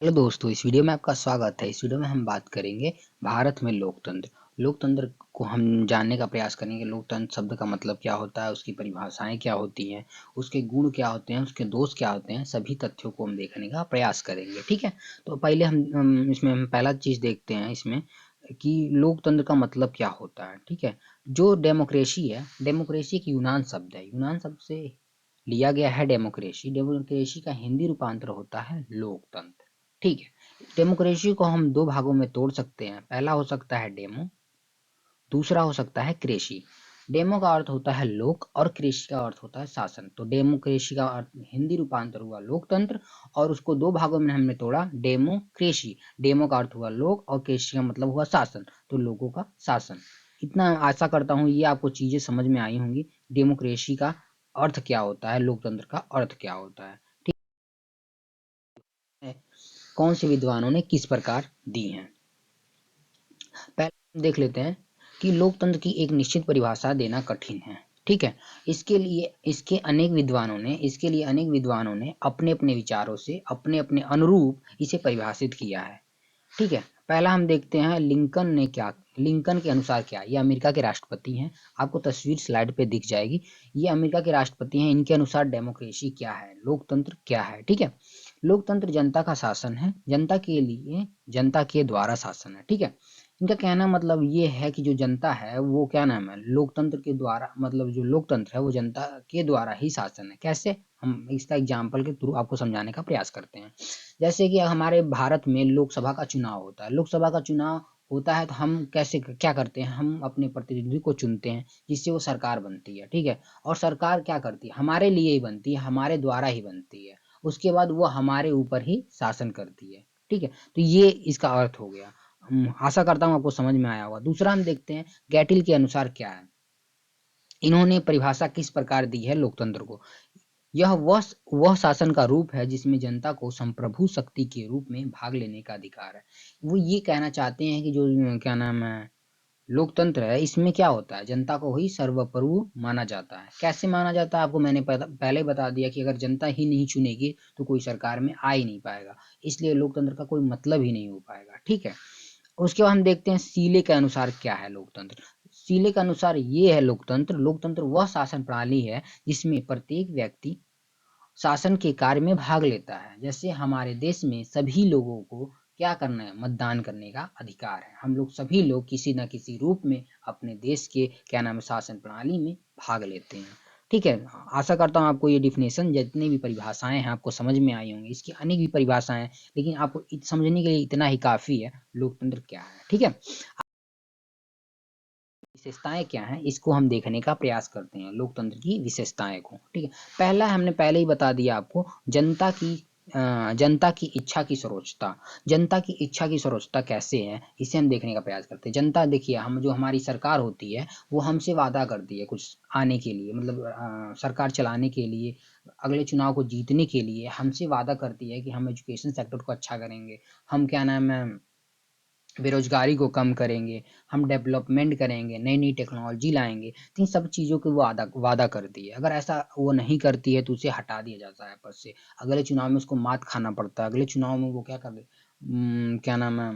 Hello दोस्तों, इस video में आपका स्वागत है। इस वीडियो में हम बात करेंगे भारत में लोकतंत्र। लोकतंत्र को हम जानने का प्रयास करेंगे। लोकतंत्र शब्द का मतलब क्या होता है, उसकी परिभाषाएं क्या होती हैं, उसके गुण क्या होते हैं, उसके दोष क्या होते हैं, सभी तथ्यों को हम देखने का प्रयास करेंगे। ठीक है, तो पहले इसमें हम पहला चीज देखते हैं इसमें कि लोकतंत्र का मतलब क्या होता है। ठीक है, जो डेमोक्रेसी है, डेमोक्रेसी एक यूनान शब्द है। यूनान शब्द से लिया गया है डेमोक्रेसी। डेमोक्रेसी का हिंदी रूपांतर होता है लोकतंत्र। ठीक है, डेमोक्रेसी को हम दो भागों में तोड़ सकते हैं। पहला हो सकता है डेमो, दूसरा हो सकता है क्रेसी। डेमो का अर्थ होता है लोक और क्रेसी का अर्थ होता है शासन। तो डेमोक्रेसी का अर्थ हिंदी रूपांतर हुआ लोकतंत्र और उसको दो भागों में हमने तोड़ा, डेमोक्रेसी। डेमो का अर्थ हुआ लोक और क्रेसी का मतलब हुआ शासन, तो लोगों का शासन। इतना आशा करता हूँ ये आपको चीजें समझ में आई होंगी। डेमोक्रेसी का अर्थ क्या होता है, लोकतंत्र का अर्थ क्या होता है। ठीक है, कौन से विद्वानों ने किस प्रकार दी हैं। पहले हम देख लेते हैं कि लोकतंत्र की एक निश्चित परिभाषा देना कठिन है। ठीक है, इसके लिए अनेक विद्वानों ने अपने अपने विचारों से अपने अपने अनुरूप इसे परिभाषित किया है। ठीक है, पहला हम देखते हैं लिंकन के अनुसार क्या। ये अमेरिका के राष्ट्रपति हैं, आपको तस्वीर स्लाइड पे दिख जाएगी। ये अमेरिका के राष्ट्रपति हैं। इनके अनुसार डेमोक्रेसी क्या है, लोकतंत्र क्या है। ठीक है, लोकतंत्र जनता का शासन है, जनता के लिए जनता के द्वारा शासन है। ठीक है, इनका कहना मतलब ये है कि जो जनता है वो क्या नाम है, लोकतंत्र के द्वारा, मतलब जो लोकतंत्र है वो जनता के द्वारा ही शासन है। कैसे, हम इसका एग्जाम्पल के थ्रू आपको समझाने का प्रयास करते हैं। जैसे कि हमारे भारत में लोकसभा का चुनाव होता है। लोकसभा का चुनाव होता है तो हम कैसे क्या करते हैं, हम अपने प्रतिनिधि को चुनते हैं जिससे वो सरकार बनती है। ठीक है, और सरकार क्या करती है, हमारे लिए ही बनती है, हमारे द्वारा ही बनती है। उसके बाद वो हमारे ऊपर ही शासन करती है। ठीक है, तो ये इसका अर्थ हो गया। आशा करता हूँ आपको समझ में आया होगा। दूसरा हम देखते हैं गैटिल के अनुसार क्या है। इन्होंने परिभाषा किस प्रकार दी है लोकतंत्र को। यह वह शासन का रूप है जिसमें जनता को संप्रभु शक्ति के रूप में भाग लेने का अधिकार है। वो ये कहना चाहते हैं कि जो क्या नाम है, लोकतंत्र है, इसमें क्या होता है, जनता को ही सर्वप्रभु माना जाता है। कैसे माना जाता है, आपको मैंने पहले ही बता दिया कि अगर जनता ही नहीं चुनेगी तो कोई सरकार में आ ही नहीं पाएगा। इसलिए लोकतंत्र का कोई मतलब ही नहीं हो पाएगा। ठीक है, उसके बाद हम देखते हैं सीले के अनुसार क्या है लोकतंत्र। सीले के अनुसार ये है लोकतंत्र। लोकतंत्र वह शासन प्रणाली है जिसमें प्रत्येक व्यक्ति शासन के कार्य में भाग लेता है। जैसे हमारे देश में सभी लोगों को क्या करना है, मतदान करने का अधिकार है। हम लोग सभी लोग किसी न किसी रूप में अपने देश के क्या नाम है, शासन प्रणाली में भाग लेते हैं। ठीक है, आशा करता हूँ आपको ये डिफिनेशन, जितनी भी परिभाषाएं हैं आपको समझ में आई होंगी। इसकी अनेक भी परिभाषाएं हैं, लेकिन आपको समझने के लिए इतना ही काफी है लोकतंत्र क्या है। ठीक है, विशेषताएं क्या हैं इसको हम देखने का प्रयास करते हैं, लोकतंत्र की विशेषताएं को। ठीक है, पहला हमने पहले ही बता दिया आपको, जनता की इच्छा की सर्वोच्चता। जनता की इच्छा की सर्वोच्चता कैसे है, इसे हम देखने का प्रयास करते हैं। जनता, देखिए, हम जो हमारी सरकार होती है वो हमसे वादा करती है कुछ आने के लिए, मतलब सरकार चलाने के लिए, अगले चुनाव को जीतने के लिए हमसे वादा करती है कि हम एजुकेशन सेक्टर को अच्छा करेंगे, हम क्या नाम है, बेरोजगारी को कम करेंगे, हम डेवलपमेंट करेंगे, नई नई टेक्नोलॉजी लाएंगे। तो इन सब चीज़ों को वो वादा वादा करती है। अगर ऐसा वो नहीं करती है तो उसे हटा दिया जाता है पद से। अगले चुनाव में उसको मात खाना पड़ता है। अगले चुनाव में वो क्या कर क्या नाम है,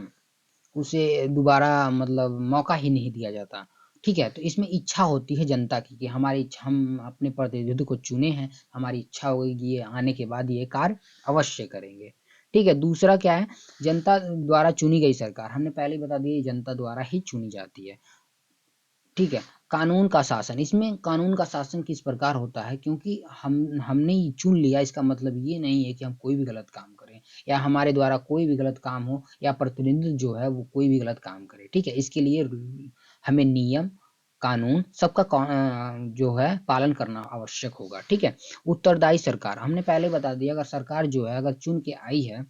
उसे दोबारा मतलब मौका ही नहीं दिया जाता। ठीक है, तो इसमें इच्छा होती है जनता की कि हमारी इच्छा, हम अपने प्रतिनिधि को चुने हैं, हमारी इच्छा होगी ये आने के बाद ये कार्य अवश्य करेंगे। ठीक है, दूसरा क्या है, जनता द्वारा चुनी गई सरकार। हमने पहले ही बता दिया जनता द्वारा ही चुनी जाती है। ठीक है, कानून का शासन। इसमें कानून का शासन किस प्रकार होता है, क्योंकि हमने ही चुन लिया, इसका मतलब ये नहीं है कि हम कोई भी गलत काम करें या हमारे द्वारा कोई भी गलत काम हो या प्रतिनिधि जो है वो कोई भी गलत काम करे। ठीक है, इसके लिए हमें नियम कानून सबका जो है पालन करना आवश्यक होगा। ठीक है, उत्तरदायी सरकार। हमने पहले बता दिया, अगर सरकार जो है अगर चुन के आई है,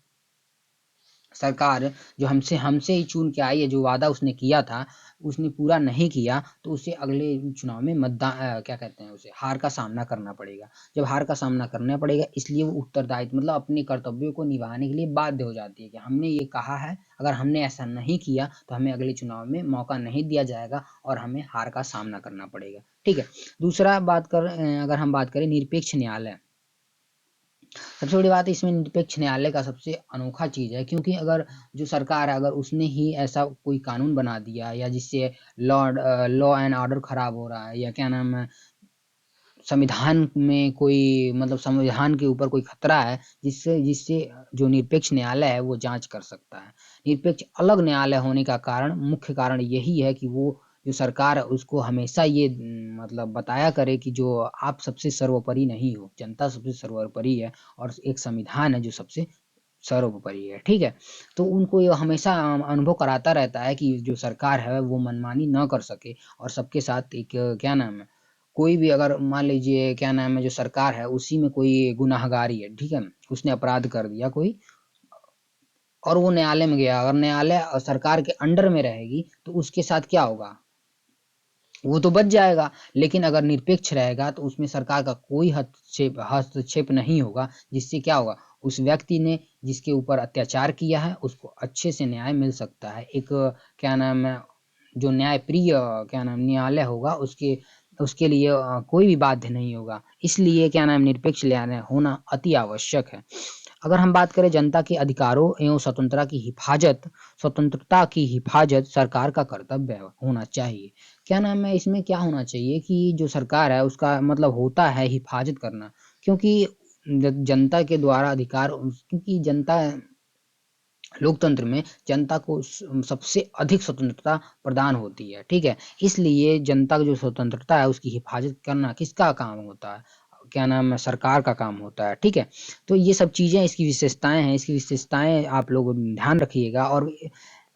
सरकार जो हमसे हमसे ही चुन के आई है, जो वादा उसने किया था उसने पूरा नहीं किया तो उसे अगले चुनाव में क्या कहते हैं, उसे हार का सामना करना पड़ेगा। जब हार का सामना करना पड़ेगा, इसलिए वो उत्तरदायित्व मतलब अपने कर्तव्यों को निभाने के लिए बाध्य हो जाती है कि हमने ये कहा है, अगर हमने ऐसा नहीं किया तो हमें अगले चुनाव में मौका नहीं दिया जाएगा और हमें हार का सामना करना पड़ेगा। ठीक है, दूसरा अगर हम बात करें निरपेक्ष न्यायालय। सबसे बड़ी बात इसमें निरपेक्ष न्यायालय का सबसे अनोखा चीज़ है, क्योंकि अगर जो सरकार है अगर उसने ही ऐसा कोई कानून बना दिया या जिससे लॉ एंड ऑर्डर खराब हो रहा है, या क्या नाम है, संविधान में कोई मतलब संविधान के ऊपर कोई खतरा है, जिससे जिससे जो निरपेक्ष न्यायालय है वो जांच कर सकता है। निरपेक्ष अलग न्यायालय होने का कारण, मुख्य कारण यही है कि वो जो सरकार है उसको हमेशा ये मतलब बताया करे कि जो आप सबसे सर्वोपरि नहीं हो, जनता सबसे सर्वोपरि है और एक संविधान है जो सबसे सर्वोपरि है, ठीक है? तो उनको ये हमेशा अनुभव कराता रहता है कि जो सरकार है वो मनमानी न कर सके और सबके साथ एक क्या नाम है, कोई भी अगर मान लीजिए क्या नाम है, जो सरकार है उसी में कोई गुनाहगारी है, ठीक है? उसने अपराध कर दिया कोई और वो न्यायालय में गया, अगर न्यायालय सरकार के अंडर में रहेगी तो उसके साथ क्या होगा? वो तो बच जाएगा, लेकिन अगर निरपेक्ष रहेगा तो उसमें सरकार का कोई हस्तक्षेप नहीं होगा, जिससे क्या होगा, उस व्यक्ति ने जिसके ऊपर अत्याचार किया है उसको अच्छे से न्याय मिल सकता है। एक क्या नाम है, जो न्यायप्रिय क्या नाम न्यायालय होगा उसके उसके लिए कोई भी बाध्य नहीं होगा। इसलिए क्या नाम निरपेक्ष न्यायालय होना अति आवश्यक है। अगर हम बात करें जनता के अधिकारों एवं स्वतंत्रता की हिफाजत सरकार का कर्तव्य होना चाहिए। क्या नाम है, इसमें क्या होना चाहिए कि जो सरकार है उसका मतलब होता है हिफाजत करना, क्योंकि जनता के द्वारा अधिकार, क्योंकि जनता लोकतंत्र में जनता को सबसे अधिक स्वतंत्रता प्रदान होती है, ठीक है? इसलिए जनता की जो स्वतंत्रता है उसकी हिफाजत करना किसका काम होता है? क्या नाम है, सरकार का काम होता है, ठीक है? तो ये सब चीज़ें इसकी विशेषताएँ हैं, इसकी विशेषताएँ आप लोग ध्यान रखिएगा। और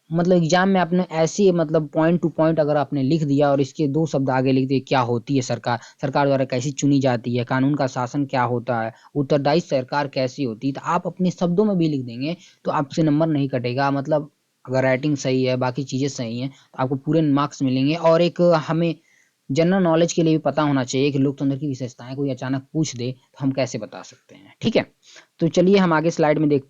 मतलब एग्जाम में आपने ऐसे मतलब पॉइंट टू पॉइंट अगर आपने लिख दिया और इसके 2 शब्द आगे लिख दिए, क्या होती है सरकार, सरकार द्वारा कैसे चुनी जाती है, कानून का शासन क्या होता है, उत्तरदायी सरकार कैसी होती है, तो आप अपने शब्दों में भी लिख देंगे तो आपसे नंबर नहीं कटेगा। मतलब अगर राइटिंग सही है, बाकी चीज़ें सही हैं, तो आपको पूरे मार्क्स मिलेंगे। और एक हमें जनरल नॉलेज के लिए भी पता होना चाहिए कि लोकतंत्र की विशेषताएँ कोई अचानक पूछ दे तो हम कैसे बता सकते हैं, ठीक है? तो चलिए हम आगे स्लाइड में देखते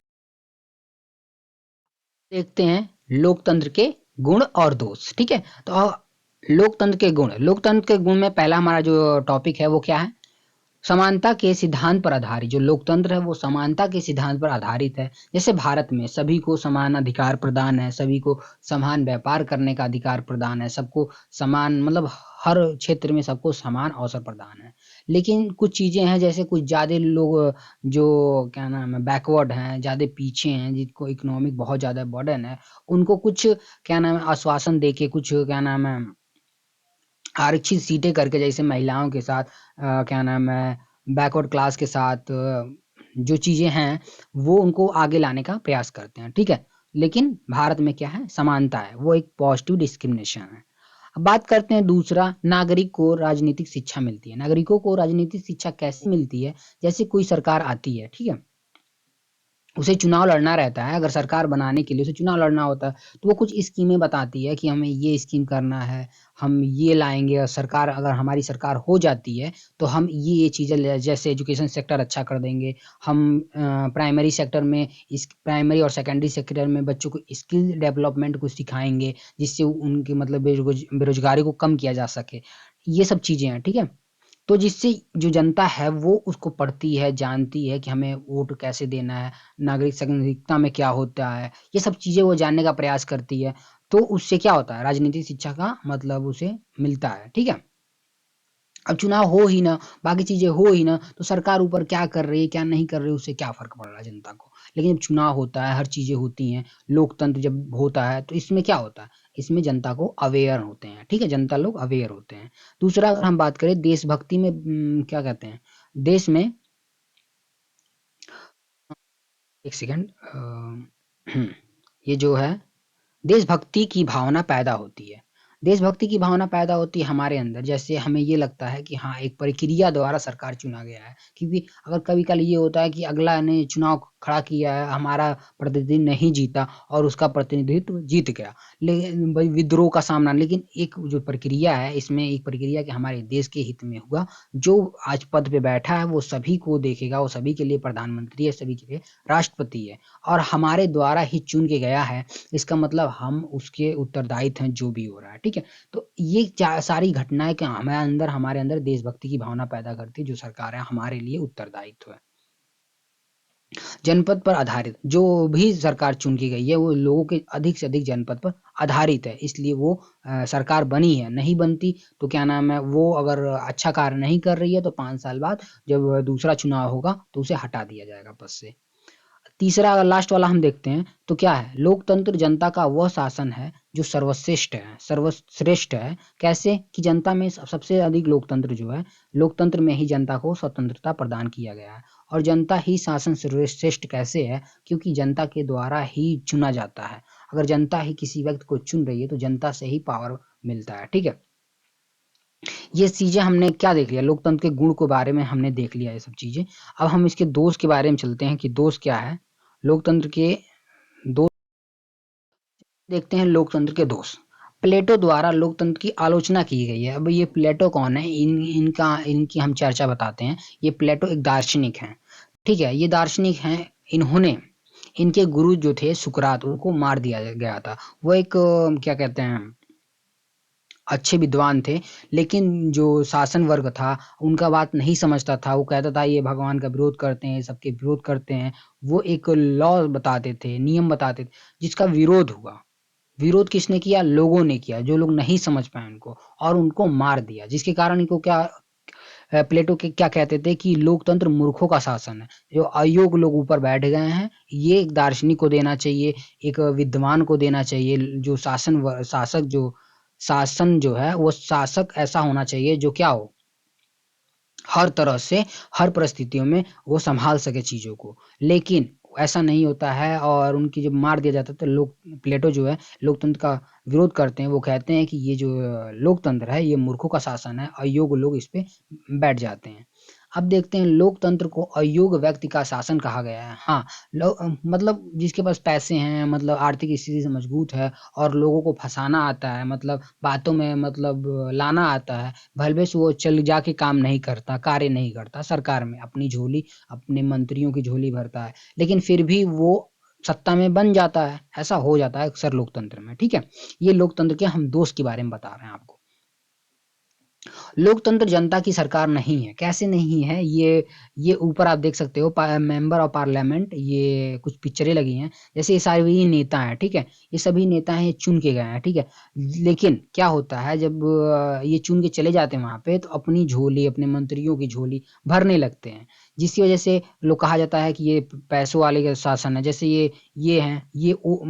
हैं लोकतंत्र के गुण और दोष, ठीक है? तो लोकतंत्र के गुण, लोकतंत्र के गुण में पहला हमारा जो टॉपिक है वो क्या है? समानता के सिद्धांत पर आधारित। जो लोकतंत्र है वो समानता के सिद्धांत पर आधारित है। जैसे भारत में सभी को समान अधिकार प्रदान है, सभी को समान व्यापार करने का अधिकार प्रदान है, सबको समान मतलब हर क्षेत्र में सबको समान अवसर प्रदान है। लेकिन कुछ चीजें हैं, जैसे कुछ ज्यादा लोग जो क्या नाम है बैकवर्ड हैं, ज्यादा पीछे हैं, जिनको इकोनॉमिक बहुत ज्यादा बर्डन है, उनको कुछ क्या नाम है आश्वासन देके, कुछ क्या नाम है आरक्षित सीटें करके, जैसे महिलाओं के साथ क्या नाम है बैकवर्ड क्लास के साथ जो चीजें हैं वो उनको आगे लाने का प्रयास करते हैं, ठीक है? लेकिन भारत में क्या है, समानता है, वो एक पॉजिटिव डिस्क्रिमिनेशन है। अब बात करते हैं दूसरा, नागरिक को राजनीतिक शिक्षा मिलती है। नागरिकों को राजनीतिक शिक्षा कैसे मिलती है? जैसे कोई सरकार आती है, ठीक है, उसे चुनाव लड़ना रहता है, अगर सरकार बनाने के लिए उसे चुनाव लड़ना होता है, तो वो कुछ स्कीमें बताती है कि हमें ये स्कीम करना है, हम ये लाएँगे, और सरकार अगर हमारी सरकार हो जाती है, तो हम ये चीज़ें ल जैसे एजुकेशन सेक्टर अच्छा कर देंगे, हम प्राइमरी सेक्टर में इस प्राइमरी और सेकेंडरी सेक्टर में बच्चों को स्किल डेवलपमेंट को सिखाएँगे, जिससे उनकी मतलब बेरोज़गारी को कम किया जा सके। ये सब चीज़ें हैं, ठीक है? तो जिससे जो जनता है वो उसको पढ़ती है, जानती है कि हमें वोट कैसे देना है, नागरिक संहिता में क्या होता है, ये सब चीज़ें वो जानने का प्रयास करती है। तो उससे क्या होता है, राजनीतिक शिक्षा का मतलब उसे मिलता है, ठीक है? अब चुनाव हो ही ना, बाकी चीज़ें हो ही ना, तो सरकार ऊपर क्या कर रही है, क्या नहीं कर रही है, उससे क्या फ़र्क पड़ रहा है जनता को। लेकिन जब चुनाव होता है, हर चीज़ें होती हैं, लोकतंत्र जब होता है, तो इसमें क्या होता है, इसमें जनता को अवेयर होते हैं, ठीक है? जनता लोग अवेयर होते हैं। दूसरा अगर हम बात करें देशभक्ति में क्या कहते हैं, देश में 1 सेकंड ये जो है देशभक्ति की भावना पैदा होती है। देशभक्ति की भावना पैदा होती है हमारे अंदर, जैसे हमें ये लगता है कि हाँ, एक प्रक्रिया द्वारा सरकार चुना गया है। क्योंकि अगर कभी-कल ये होता है कि अगला ने चुनाव खड़ा किया है, हमारा प्रतिनिधि नहीं जीता और उसका प्रतिनिधित्व जीत गया। लेकिन वही विद्रोह का सामना, लेकिन एक जो प्रक्रिया है, इसमें एक प्रक्रिया कि हमारे देश के हित में हुआ। जो आज पद पे बैठा है, वो सभी को देखेगा, वो सभी के लिए प्रधानमंत्री है, सभी के लिए राष्ट्रपति है और हमारे द्वारा ही चुन के गया है। इसका मतलब हम उसके उत्तरदायित्व हैं जो भी हो रहा है, ठीक है? तो ये सारी घटनाएं क्या हमारे अंदर देशभक्ति की भावना पैदा करती है, जो सरकार है हमारे लिए उत्तरदायित्व है। जनपद पर आधारित जो भी सरकार चुन की गई है वो लोगों के अधिक से अधिक जनपद पर आधारित है, इसलिए वो सरकार बनी है। नहीं बनती तो क्या नाम है, वो अगर अच्छा कार्य नहीं कर रही है तो 5 साल बाद जब दूसरा चुनाव होगा तो उसे हटा दिया जाएगा पद से। तीसरा अगर लास्ट वाला हम देखते हैं तो क्या है, लोकतंत्र जनता का वह शासन है जो सर्वश्रेष्ठ है, सर्वश्रेष्ठ है। कैसे कि जनता में सबसे अधिक लोकतंत्र जो है, लोकतंत्र में ही जनता को स्वतंत्रता प्रदान किया गया है। और जनता ही शासन सर्वश्रेष्ठ कैसे है, क्योंकि जनता के द्वारा ही चुना जाता है। अगर जनता ही किसी व्यक्ति को चुन रही है तो जनता से ही पावर मिलता है। ठीक है, ये चीजें हमने क्या देख लिया, लोकतंत्र के गुण के बारे में हमने देख लिया ये सब चीजें। अब हम इसके दोष के बारे में चलते हैं कि दोष क्या है लोकतंत्र के। दोष देखते हैं, लोकतंत्र के दोष। प्लेटो द्वारा लोकतंत्र की आलोचना की गई है। अब ये प्लेटो कौन है, इनकी हम चर्चा बताते हैं। ये प्लेटो एक दार्शनिक हैं। ठीक है, ये दार्शनिक हैं। इन्होंने इनके गुरु जो थे सुकरात, उनको मार दिया गया था। वो एक क्या कहते हैं, अच्छे विद्वान थे, लेकिन जो शासन वर्ग था उनका बात नहीं समझता था। वो कहता था ये भगवान का विरोध करते हैं, सबके विरोध करते हैं। वो एक लॉ बताते थे, नियम बताते थे, जिसका विरोध हुआ। विरोध किसने किया, लोगों ने किया, जो लोग नहीं समझ पाए उनको, और उनको मार दिया। जिसके कारण इनको क्या प्लेटो के क्या कहते थे कि लोकतंत्र मूर्खों का शासन है, जो अयोग्य लोग ऊपर बैठ गए हैं। ये एक दार्शनिक को देना चाहिए, एक विद्वान को देना चाहिए। जो शासन जो है वो शासक ऐसा होना चाहिए जो क्या हो, हर तरह से हर परिस्थितियों में वो संभाल सके चीजों को। लेकिन ऐसा नहीं होता है, और उनकी जब मार दिया जाता है तो लोग, प्लेटो जो है लोकतंत्र का विरोध करते हैं। वो कहते हैं कि ये जो लोकतंत्र है ये मूर्खों का शासन है, अयोग्य लोग इस पे बैठ जाते हैं। अब देखते हैं, लोकतंत्र को अयोग्य व्यक्ति का शासन कहा गया है। हाँ, मतलब जिसके पास पैसे हैं, मतलब आर्थिक स्थिति से मजबूत है, और लोगों को फंसाना आता है, मतलब बातों में मतलब लाना आता है। भले से वो चल जाके काम नहीं करता, कार्य नहीं करता सरकार में, अपनी झोली, अपने मंत्रियों की झोली भरता है, लेकिन फिर भी वो सत्ता में बन जाता है। ऐसा हो जाता है अक्सर लोकतंत्र में। ठीक है, ये लोकतंत्र के हम दोष के बारे में बता रहे हैं आपको। लोकतंत्र जनता की सरकार नहीं है। कैसे नहीं है, ये ऊपर आप देख सकते हो, मेंबर ऑफ पार्लियामेंट, ये कुछ पिक्चरें लगी हैं। जैसे ये सारे नेता हैं, ठीक है, ये सभी नेता हैं, ये चुन के गए हैं। ठीक है, लेकिन क्या होता है जब ये चुन के चले जाते हैं वहां पे, तो अपनी झोली, अपने मंत्रियों की झोली भरने लगते हैं। जिसकी वजह से लोग कहा जाता है कि ये पैसों वाले का शासन है। जैसे ये हैं,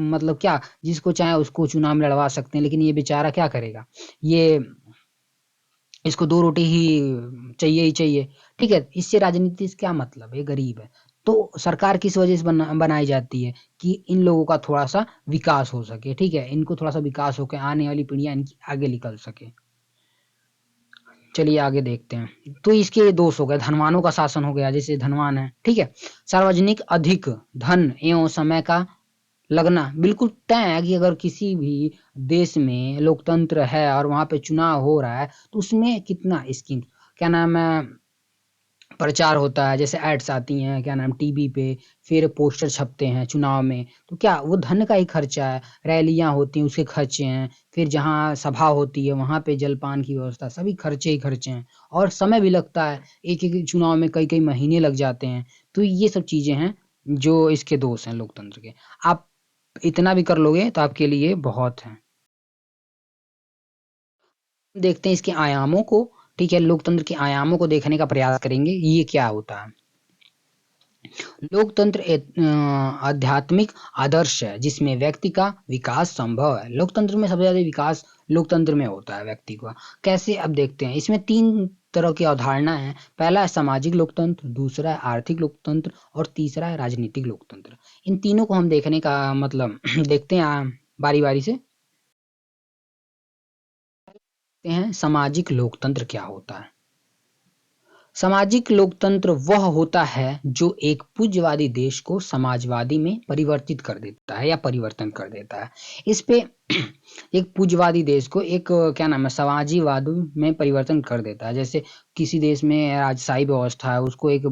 मतलब क्या, जिसको चाहे उसको चुनाव में लड़वा सकते हैं, लेकिन ये बेचारा क्या करेगा, ये इसको दो रोटी ही चाहिए ही चाहिए। ठीक है, इससे राजनीति से क्या मतलब है, गरीब है। तो सरकार किस वजह से बनाई जाती है कि इन लोगों का थोड़ा सा विकास हो सके। ठीक है, इनको थोड़ा सा विकास होकर आने वाली पीढ़ियां इनकी आगे निकल सके। चलिए आगे देखते हैं। तो इसके ये दोष हो गए, धनवानों का शासन हो गया, जैसे धनवान है। ठीक है, सार्वजनिक अधिक धन एवं समय का लगना बिल्कुल तय है कि अगर किसी भी देश में लोकतंत्र है और वहां पे चुनाव हो रहा है तो उसमें कितना स्कीम, क्या नाम है, प्रचार होता है। जैसे एड्स आती हैं, क्या नाम, टीवी पे, फिर पोस्टर छपते हैं चुनाव में, तो क्या वो धन का ही खर्चा है। रैलियां होती हैं उसके खर्चे हैं, फिर जहाँ सभा होती है वहां पे जलपान की व्यवस्था, सभी खर्चे ही खर्चे हैं। और समय भी लगता है, एक एक चुनाव में कई कई महीने लग जाते हैं। तो ये सब चीजें हैं जो इसके दोष हैं लोकतंत्र के। आप इतना भी कर लोगे तो आपके लिए बहुत है। देखते हैं इसके आयामों को। ठीक है, लोकतंत्र के आयामों को देखने का प्रयास करेंगे, ये क्या होता है। लोकतंत्र एक आध्यात्मिक आदर्श है जिसमें व्यक्ति का विकास संभव है। लोकतंत्र में सबसे ज्यादा विकास लोकतंत्र में होता है व्यक्ति का। कैसे, अब देखते हैं। इसमें 3 तरह की अवधारणा है। पहला है सामाजिक लोकतंत्र, दूसरा है आर्थिक लोकतंत्र, और तीसरा है राजनीतिक लोकतंत्र। इन तीनों को हम देखने का मतलब देखते हैं बारी बारी से। देखते हैं सामाजिक लोकतंत्र क्या होता है। सामाजिक लोकतंत्र वह होता है जो एक पूज्यवादी देश को समाजवादी में परिवर्तित कर देता है या परिवर्तन कर देता है। इस पे एक पूज्यवादी देश को एक क्या नाम है, समाजीवाद में परिवर्तन कर देता है। जैसे किसी देश में राजशाही व्यवस्था है, उसको एक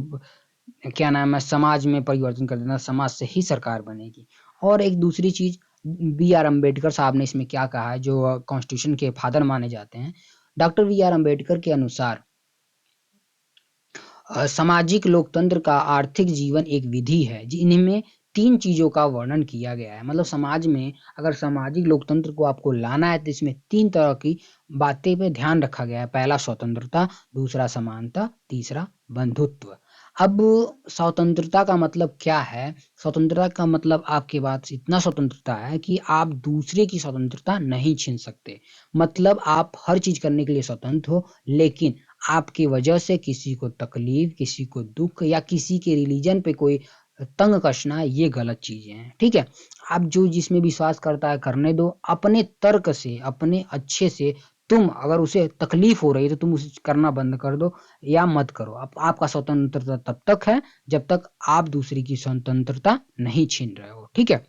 क्या नाम है, समाज में परिवर्तन कर देना, समाज से ही सरकार बनेगी। और एक दूसरी चीज, बी आर अम्बेडकर साहब ने इसमें क्या कहा है, जो कॉन्स्टिट्यूशन के फादर माने जाते हैं। डॉक्टर बी आर अम्बेडकर के अनुसार सामाजिक लोकतंत्र का आर्थिक जीवन एक विधि है जिनमें तीन चीजों का वर्णन किया गया है। मतलब समाज में अगर सामाजिक लोकतंत्र को आपको लाना है तो इसमें तीन तरह की बातें पे ध्यान रखा गया है। पहला स्वतंत्रता, दूसरा समानता, तीसरा बंधुत्व। अब स्वतंत्रता का मतलब क्या है? स्वतंत्रता का मतलब आपके पास इतना स्वतंत्रता है कि आप दूसरे की स्वतंत्रता नहीं छीन सकते। मतलब आप हर चीज करने के लिए स्वतंत्र हो, लेकिन आपकी वजह से किसी को तकलीफ, किसी को दुख या किसी के रिलीजन पे कोई तंग कसना, ये गलत चीजें हैं। ठीक है, आप जो जिसमें विश्वास करता है करने दो, अपने तर्क से, अपने अच्छे से। तुम अगर उसे तकलीफ हो रही है तो तुम उसे करना बंद कर दो या मत करो। आपका स्वतंत्रता तब तक है जब तक आप दूसरी की स्वतंत्रता नहीं छीन रहे हो। ठीक है,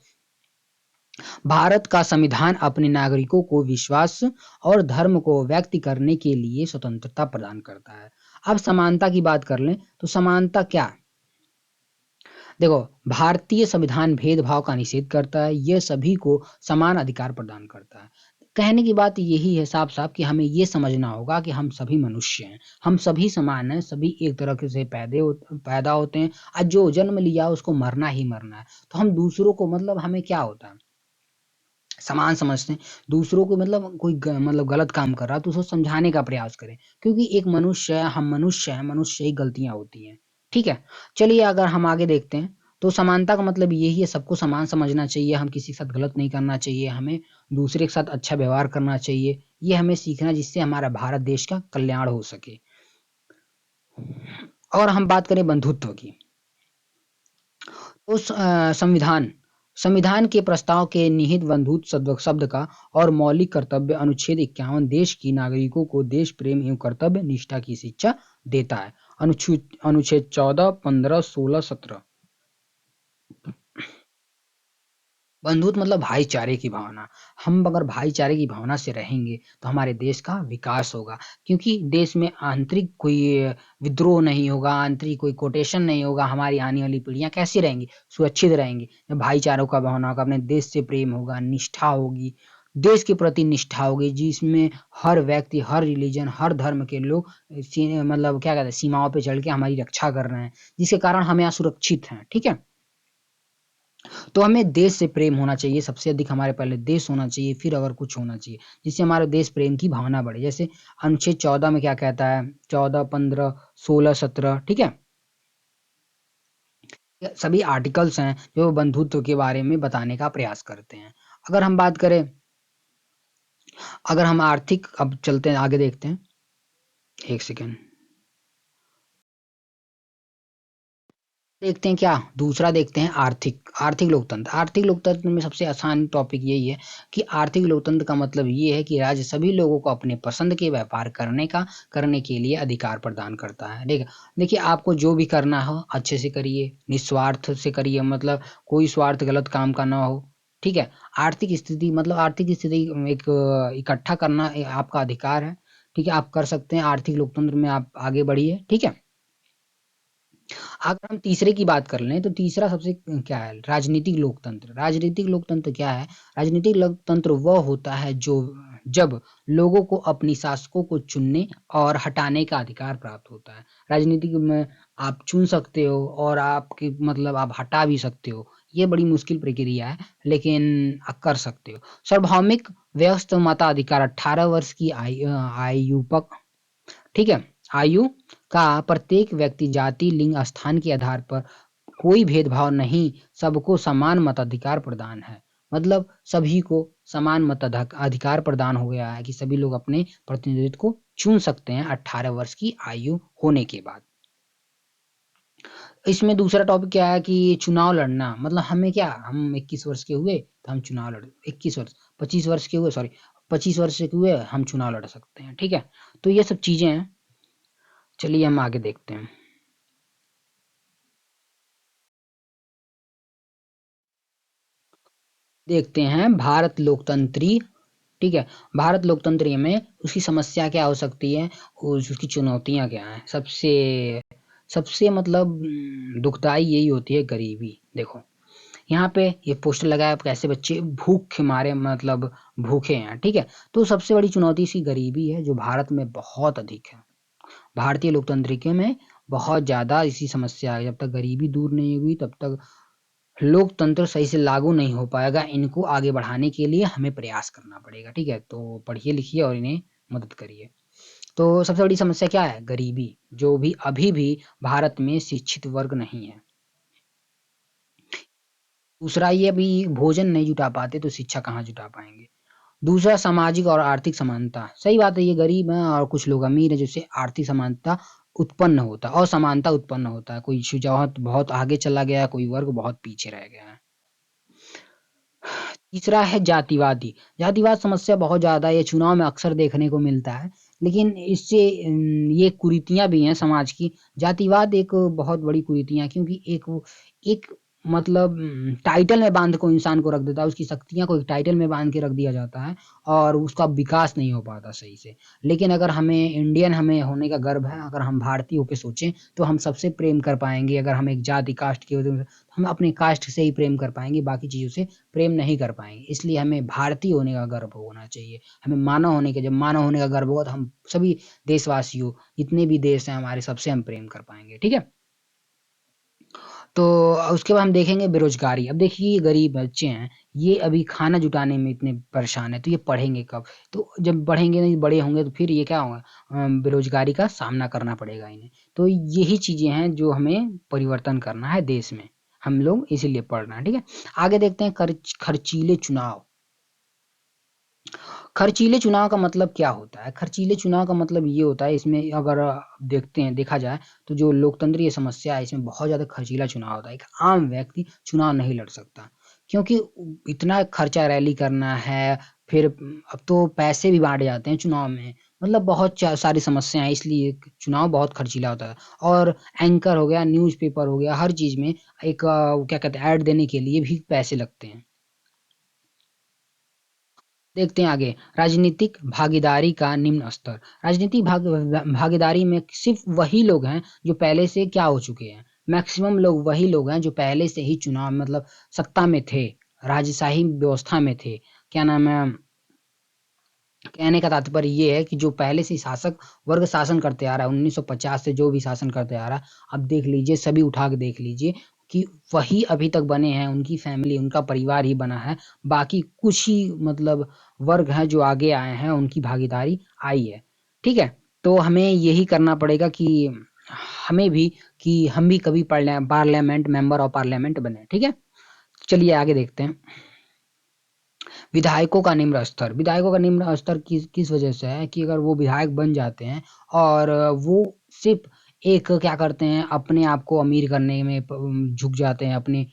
भारत का संविधान अपने नागरिकों को विश्वास और धर्म को व्यक्त करने के लिए स्वतंत्रता प्रदान करता है। अब समानता की बात कर लें तो समानता क्या? देखो, भारतीय संविधान भेदभाव का निषेध करता है, यह सभी को समान अधिकार प्रदान करता है। कहने की बात यही है साफ साफ कि हमें ये समझना होगा कि हम सभी मनुष्य हैं, हम सभी समान हैं, सभी एक तरह से पैदा होते हैं और जो जन्म लिया उसको मरना ही मरना है। तो हम दूसरों को, मतलब हमें क्या होता है, समान समझते हैं। दूसरों को मतलब कोई मतलब गलत काम कर रहा है तो उसको समझाने का प्रयास करें, क्योंकि एक मनुष्य है, हम मनुष्य हैं, मनुष्य ही गलतियां होती हैं। ठीक है, चलिए अगर हम आगे देखते हैं तो समानता का मतलब यही है, सबको समान समझना चाहिए, हम किसी के साथ गलत नहीं करना चाहिए, हमें दूसरे के साथ अच्छा व्यवहार करना चाहिए। ये हमें सीखना, जिससे हमारा भारत देश का कल्याण हो सके। और हम बात करें बंधुत्व की, तो संविधान संविधान के प्रस्ताव के निहित बंधुत्व शब्द का और मौलिक कर्तव्य अनुच्छेद 51 देश की नागरिकों को देश प्रेम एवं कर्तव्य निष्ठा की शिक्षा देता है। अनुच्छेद 14, 15, 16, 17। बंधुत्व मतलब भाईचारे की भावना। हम अगर भाईचारे की भावना से रहेंगे तो हमारे देश का विकास होगा, क्योंकि देश में आंतरिक कोई विद्रोह नहीं होगा, आंतरिक कोई कोटेशन नहीं होगा। हमारी आने वाली पीढ़ियां कैसे रहेंगी? सुरक्षित रहेंगी जब भाईचारों का भावना होगा, अपने देश से प्रेम होगा, निष्ठा होगी, देश के प्रति निष्ठा होगी, जिसमें हर व्यक्ति, हर रिलीजन, हर धर्म के लोग मतलब क्या कहते हैं, सीमाओं पे चढ़ के हमारी रक्षा कर रहे हैं, जिसके कारण हम यहाँ सुरक्षित हैं। ठीक है, तो हमें देश से प्रेम होना चाहिए, सबसे अधिक हमारे पहले देश होना चाहिए, फिर अगर कुछ होना चाहिए जिससे हमारे देश प्रेम की भावना बढ़े। जैसे अनुच्छेद 14 में क्या कहता है, 14, 15, 16, 17। ठीक है, ये सभी आर्टिकल्स हैं जो बंधुत्व के बारे में बताने का प्रयास करते हैं। अगर हम बात करें, अगर हम आर्थिक, अब चलते हैं आगे देखते हैं, एक सेकेंड देखते हैं क्या दूसरा, देखते हैं आर्थिक आर्थिक लोकतंत्र। आर्थिक लोकतंत्र में सबसे आसान टॉपिक यही है कि आर्थिक लोकतंत्र का मतलब ये है कि राज्य सभी लोगों को अपने पसंद के व्यापार करने के लिए अधिकार प्रदान करता है। देखिए आपको जो भी करना हो अच्छे से करिए, निस्वार्थ से करिए, मतलब कोई स्वार्थ गलत काम का ना हो। ठीक है, आर्थिक स्थिति मतलब आर्थिक स्थिति एक इकट्ठा करना आपका अधिकार है। ठीक है, आप कर सकते हैं, आर्थिक लोकतंत्र में आप आगे बढ़िए। ठीक है, अगर हम तीसरे की बात कर लें तो तीसरा सबसे क्या है, राजनीतिक लोकतंत्र। राजनीतिक लोकतंत्र क्या है? राजनीतिक लोकतंत्र वह होता है जो जब लोगों को अपनी शासकों को चुनने और हटाने का अधिकार प्राप्त होता है। राजनीतिक में आप चुन सकते हो और आपकी मतलब आप हटा भी सकते हो, ये बड़ी मुश्किल प्रक्रिया है, लेकिन आप कर सकते हो। सार्वभौमिक व्यस्त मताधिकार 18 वर्ष की आयु पर। ठीक है, आयु का प्रत्येक व्यक्ति जाति, लिंग, स्थान के आधार पर कोई भेदभाव नहीं, सबको समान मताधिकार प्रदान है। मतलब सभी को समान मताधिकार प्रदान हो गया है कि सभी लोग अपने प्रतिनिधित्व को चुन सकते हैं 18 वर्ष की आयु होने के बाद। इसमें दूसरा टॉपिक क्या है कि चुनाव लड़ना। मतलब हमें क्या, हम 21 वर्ष के हुए तो हम चुनाव लड़ 21 वर्ष 25 वर्ष के हुए, सॉरी 25 वर्ष के हुए हम चुनाव लड़ सकते हैं। ठीक है, तो ये सब चीजें हैं। चलिए हम आगे देखते हैं। देखते हैं भारत लोकतंत्री। ठीक है, भारत लोकतंत्र में उसकी समस्या क्या हो सकती है, उसकी चुनौतियां क्या हैं। सबसे सबसे मतलब दुखदाई यही होती है गरीबी। देखो यहाँ पे ये पोस्टर लगाया, कैसे बच्चे भूख के मारे मतलब भूखे हैं। ठीक है, तो सबसे बड़ी चुनौती इसकी गरीबी है जो भारत में बहुत अधिक है। भारतीय लोकतंत्र में बहुत ज़्यादा इसी समस्या है। जब तक गरीबी दूर नहीं होगी तब तक लोकतंत्र सही से लागू नहीं हो पाएगा। इनको आगे बढ़ाने के लिए हमें प्रयास करना पड़ेगा, ठीक है? तो पढ़िए लिखिए और इन्हें मदद करिए। तो सबसे बड़ी समस्या क्या है? गरीबी, जो भी अभी भी भारत में शिक्षित वर्ग नहीं है। दूसरा ये अभी भोजन नहीं जुटा पाते तो शिक्षा कहाँ जुटा पाएंगे। दूसरा सामाजिक और आर्थिक समानता, सही बात है, ये गरीब हैं और कुछ लोग अमीर हैं जिससे आर्थिक समानता उत्पन्न होता है, असमानता उत्पन्न होता है। कोई शुजात बहुत आगे चला गया, कोई वर्ग बहुत पीछे रह गया है। तीसरा है जातिवादी। जातिवाद समस्या बहुत ज़्यादा ये चुनाव में अक्सर देखने को मिलता है, लेकिन इससे ये कुरीतियाँ भी हैं समाज की। जातिवाद एक बहुत बड़ी कुरीतियाँ है, क्योंकि एक मतलब टाइटल में बांध को इंसान को रख देता है, उसकी शक्तियाँ को एक टाइटल में बांध के रख दिया जाता है और उसका विकास नहीं हो पाता सही से। लेकिन अगर हमें इंडियन हमें होने का गर्व है, अगर हम भारतीय होकर सोचें तो हम सबसे प्रेम कर पाएंगे। अगर हम एक जाति कास्ट के होते हम अपने कास्ट से ही प्रेम कर पाएंगे, बाकी चीज़ों से प्रेम नहीं कर पाएंगे। इसलिए हमें भारतीय होने का गर्व होना चाहिए। हमें मानव होने के जब मानव होने का गर्व होगा तो हम सभी देशवासियों, जितने भी देश हैं हमारे, सबसे हम प्रेम कर पाएंगे, ठीक है? तो उसके बाद हम देखेंगे बेरोजगारी। अब देखिए ये गरीब बच्चे हैं, ये अभी खाना जुटाने में इतने परेशान है, तो ये पढ़ेंगे कब? तो जब पढ़ेंगे नहीं, बड़े होंगे तो फिर ये क्या होगा? बेरोजगारी का सामना करना पड़ेगा इन्हें। तो यही चीजें हैं जो हमें परिवर्तन करना है देश में, हम लोग इसीलिए पढ़ रहे हैं, ठीक है? आगे देखते हैं खर्चीले चुनाव। खर्चीले चुनाव का मतलब क्या होता है? खर्चीले चुनाव का मतलब ये होता है, इसमें अगर देखा जाए तो जो लोकतंत्र ये समस्या है, इसमें बहुत ज़्यादा खर्चीला चुनाव होता है। एक आम व्यक्ति चुनाव नहीं लड़ सकता, क्योंकि इतना खर्चा रैली करना है, फिर अब तो पैसे भी बाँटे जाते हैं चुनाव में, मतलब बहुत सारी समस्याएँ हैं, इसलिए चुनाव बहुत खर्चीला होता है। और एंकर हो गया, न्यूज़पेपर हो गया, हर चीज़ में एक क्या कहते हैं, ऐड देने के लिए भी पैसे लगते हैं। देखते हैं आगे, राजनीतिक भागीदारी का निम्न स्तर। राजनीतिक भागीदारी में सिर्फ वही लोग हैं जो पहले से क्या हो चुके हैं। मैक्सिमम लोग वही लोग हैं जो पहले से ही चुनाव मतलब सत्ता में थे, राजशाही व्यवस्था में थे। क्या नाम है, कहने का तात्पर्य ये है कि जो पहले से शासक वर्ग शासन करते आ रहा है, 1950 से जो भी शासन करते आ रहा है, अब देख लीजिए, सभी उठा के देख लीजिए कि वही अभी तक बने हैं, उनकी फैमिली, उनका परिवार ही बना है। बाकी कुछ ही मतलब वर्ग हैं जो आगे आए हैं, उनकी भागीदारी आई है, ठीक है? तो हमें यही करना पड़ेगा कि हमें भी कि हम भी कभी पार्लियामेंट मेंबर ऑफ पार्लियामेंट बने, ठीक है? चलिए आगे देखते हैं। विधायकों का निम्न स्तर। विधायकों का निम्न स्तर किस वजह से है कि अगर वो विधायक बन जाते हैं और वो सिर्फ एक क्या करते हैं, अपने आप को अमीर करने में झुक जाते हैं, अपने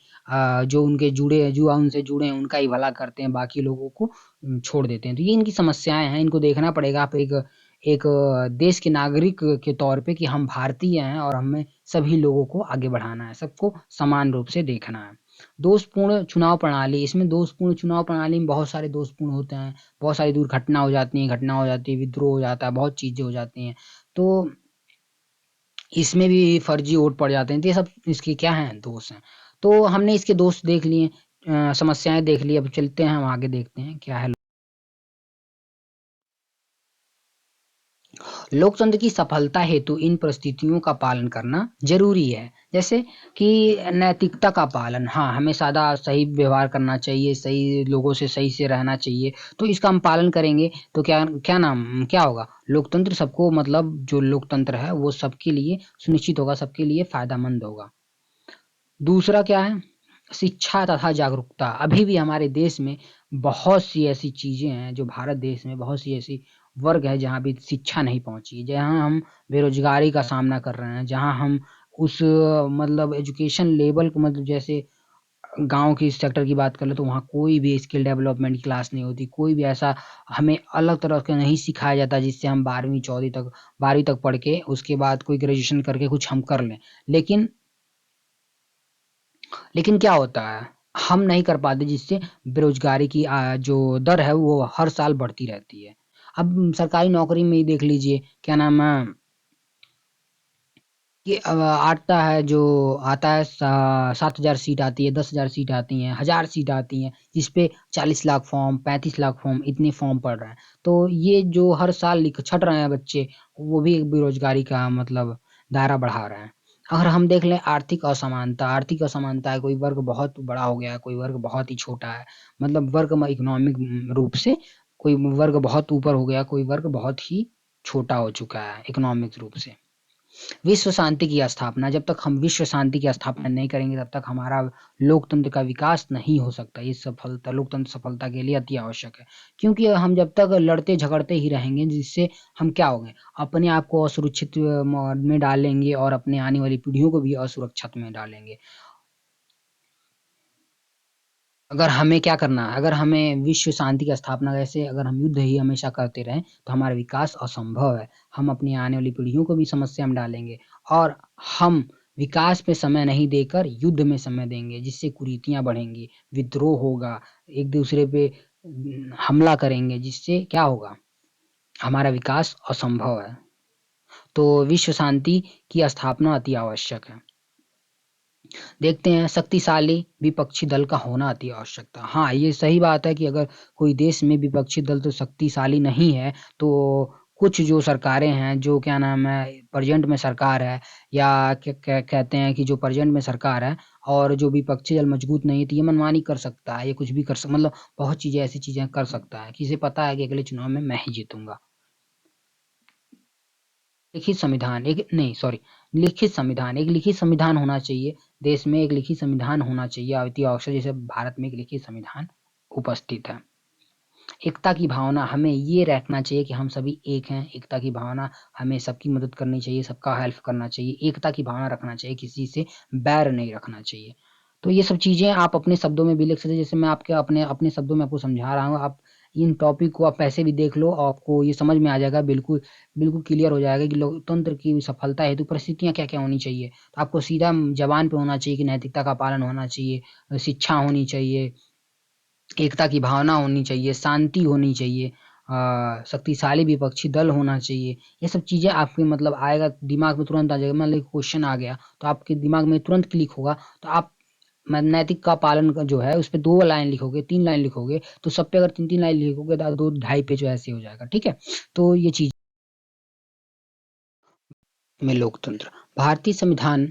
जो उनके जुड़े जो उनसे जुड़े हैं उनका ही भला करते हैं, बाकी लोगों को छोड़ देते हैं। तो ये इनकी समस्याएं हैं, इनको देखना पड़ेगा। आप एक एक देश के नागरिक के तौर पे कि हम भारतीय हैं और हमें सभी लोगों को आगे बढ़ाना है, सबको समान रूप से देखना है। दोषपूर्ण चुनाव प्रणाली, इसमें दोषपूर्ण चुनाव प्रणाली में बहुत सारे दोषपूर्ण होते हैं, बहुत सारी दुर्घटना हो जाती है, घटना हो जाती है, विद्रोह हो जाता है, बहुत चीजें हो जाती हैं। तो इसमें भी फर्जी वोट पड़ जाते हैं। तो ये सब इसके क्या हैं, दोष हैं। तो हमने इसके दोष देख लिए, समस्याएं देख ली, अब चलते हैं हम आगे देखते हैं क्या है। लोकतंत्र की सफलता हेतु इन परिस्थितियों का पालन करना जरूरी है, जैसे कि नैतिकता का पालन। हाँ, हमें सादा सही व्यवहार करना चाहिए, सही लोगों से सही से रहना चाहिए। तो इसका हम पालन करेंगे तो क्या क्या नाम क्या होगा, लोकतंत्र सबको मतलब जो लोकतंत्र है वो सबके लिए सुनिश्चित होगा, सबके लिए फायदेमंद होगा। दूसरा क्या है, शिक्षा तथा जागरूकता। अभी भी हमारे देश में बहुत सी ऐसी चीजें हैं, जो भारत देश में बहुत सी ऐसी वर्ग है जहाँ भी शिक्षा नहीं पहुंची, जहाँ हम बेरोजगारी का सामना कर रहे हैं, जहाँ हम उस मतलब एजुकेशन लेवल को मतलब जैसे गांव की सेक्टर की बात कर ले तो वहाँ कोई भी स्किल डेवलपमेंट की क्लास नहीं होती, कोई भी ऐसा हमें अलग तरह का नहीं सिखाया जाता जिससे हम 12वीं तक पढ़ के उसके बाद कोई ग्रेजुएशन करके कुछ हम कर लें। लेकिन क्या होता है, हम नहीं कर पाते, जिससे बेरोजगारी की जो दर है वो हर साल बढ़ती रहती है। अब सरकारी नौकरी में ही देख लीजिए, क्या नाम है कि आता है 7,000 सीट आती है, 10,000 सीट आती हैं, 1,000 सीट आती हैं, जिसपे 40 लाख फॉर्म, 35 लाख फॉर्म, इतने फॉर्म पड़ रहे हैं। तो ये जो हर साल लिख छट रहे हैं बच्चे, वो भी एक बेरोजगारी का मतलब दायरा बढ़ा रहे हैं। अगर हम देख लें आर्थिक असमानता है, कोई वर्ग बहुत बड़ा हो गया है, कोई वर्ग बहुत ही छोटा है, मतलब वर्ग में इकोनॉमिक रूप से कोई वर्ग बहुत ऊपर हो गया, कोई वर्ग बहुत ही छोटा हो चुका है इकोनॉमिक रूप से। विश्व शांति की स्थापना, जब तक हम विश्व शांति की स्थापना नहीं करेंगे तब तक हमारा लोकतंत्र का विकास नहीं हो सकता। ये सफलता, लोकतंत्र सफलता के लिए अति आवश्यक है, क्योंकि हम जब तक लड़ते झगड़ते ही रहेंगे, जिससे हम क्या होंगे, अपने आप को असुरक्षित में डालेंगे और अपने आने वाली पीढ़ियों को भी असुरक्षित में डालेंगे। अगर हमें क्या करना है, अगर हमें विश्व शांति की स्थापना, जैसे अगर हम युद्ध ही हमेशा करते रहें तो हमारा विकास असंभव है। हम अपनी आने वाली पीढ़ियों को भी समस्या में डालेंगे और हम विकास पे समय नहीं देकर युद्ध में समय देंगे, जिससे कुरीतियां बढ़ेंगी, विद्रोह होगा, एक दूसरे पे हमला करेंगे, जिससे क्या होगा, हमारा विकास असंभव है। तो विश्व शांति की स्थापना अति आवश्यक है। देखते हैं शक्तिशाली विपक्षी दल का होना अति आवश्यकता। हाँ, ये सही बात है कि अगर कोई देश में विपक्षी दल तो शक्तिशाली नहीं है, तो कुछ जो सरकारें हैं, जो क्या नाम है प्रेजेंट में सरकार है, या कहते हैं कि जो प्रेजेंट में सरकार है और जो विपक्षी दल मजबूत नहीं है, तो ये मनमानी कर सकता है, ये कुछ भी मतलब बहुत चीजें, ऐसी चीजें कर सकता है कि इसे पता है कि अगले चुनाव में मैं ही जीतूंगा। लिखित संविधान एक नहीं सॉरी लिखित संविधान, एक लिखित संविधान होना चाहिए। देश में एक लिखित संविधान होना चाहिए अति आवश्यक, जैसे भारत में एक लिखित संविधान उपस्थित है। एकता की भावना, हमें ये रखना चाहिए कि हम सभी एक हैं। एकता की भावना, हमें सबकी मदद करनी चाहिए, सबका हेल्प करना चाहिए, एकता की भावना रखना चाहिए, किसी से बैर नहीं रखना चाहिए। तो ये सब चीजें आप अपने शब्दों में भी लिख सकते हैं, जैसे मैं आपके अपने अपने शब्दों में आपको समझा रहा हूँ। आप इन टॉपिक को आप ऐसे भी देख लो, आपको ये समझ में आ जाएगा, बिल्कुल बिल्कुल क्लियर हो जाएगा कि लोकतंत्र की सफलता हेतु परिस्थितियां क्या क्या होनी चाहिए। तो आपको सीधा जबान पे होना चाहिए कि नैतिकता का पालन होना चाहिए, शिक्षा होनी चाहिए, एकता की भावना होनी चाहिए, शांति होनी चाहिए, शक्तिशाली विपक्षी दल होना चाहिए। ये सब चीजें आपके मतलब आएगा दिमाग में, तुरंत आ जाएगा। मान लीजिए क्वेश्चन आ गया तो आपके दिमाग में तुरंत क्लिक होगा। तो आप नैतिक का पालन जो है उस पे 2 लाइन लिखोगे, 3 लाइन लिखोगे, तो सब पे अगर 3-3 लाइन लिखोगे तो 2 ढाई पेज ऐसे हो जाएगा। ठीक है, तो ये चीज में लोकतंत्र, भारतीय संविधान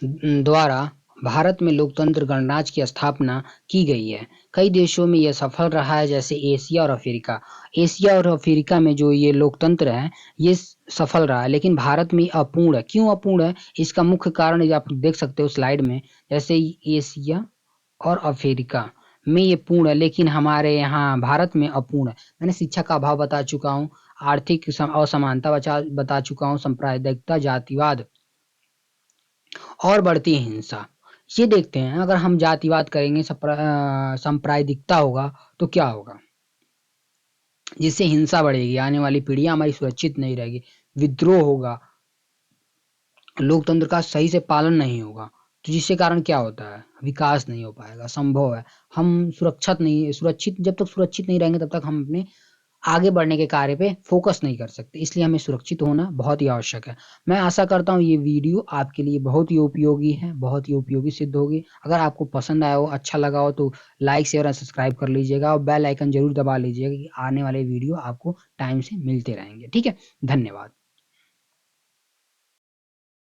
द्वारा भारत में लोकतंत्र गणराज्य की स्थापना की गई है। कई देशों में यह सफल रहा है, जैसे एशिया और अफ्रीका। एशिया और अफ्रीका में जो ये लोकतंत्र है, ये सफल रहा है, लेकिन भारत में अपूर्ण है। क्यों अपूर्ण है, इसका मुख्य कारण ये आप देख सकते हो स्लाइड में, जैसे एशिया और अफ्रीका में ये पूर्ण है, लेकिन हमारे यहाँ भारत में अपूर्ण है। मैंने शिक्षा का अभाव बता चुका हूँ, आर्थिक असमानता बता चुका हूँ, सांप्रदायिकता, जातिवाद और बढ़ती हिंसा। ये देखते हैं, अगर हम जातिवाद करेंगे, सांप्रदायिकता होगा तो क्या होगा, जिससे हिंसा बढ़ेगी, आने वाली पीढ़ियां हमारी सुरक्षित नहीं रहेगी, विद्रोह होगा, लोकतंत्र का सही से पालन नहीं होगा। तो जिसके कारण क्या होता है, विकास नहीं हो पाएगा, संभव है। हम सुरक्षित जब तक सुरक्षित नहीं रहेंगे तब तक हम अपने आगे बढ़ने के कार्य पे फोकस नहीं कर सकते। इसलिए हमें सुरक्षित होना बहुत ही आवश्यक है। मैं आशा करता हूँ ये वीडियो आपके लिए बहुत ही उपयोगी है, बहुत ही उपयोगी सिद्ध होगी। अगर आपको पसंद आया हो, अच्छा लगा हो, तो लाइक शेयर और सब्सक्राइब कर लीजिएगा और बेल आइकन जरूर दबा लीजिएगा कि आने वाले वीडियो आपको टाइम से मिलते रहेंगे। ठीक है, धन्यवाद।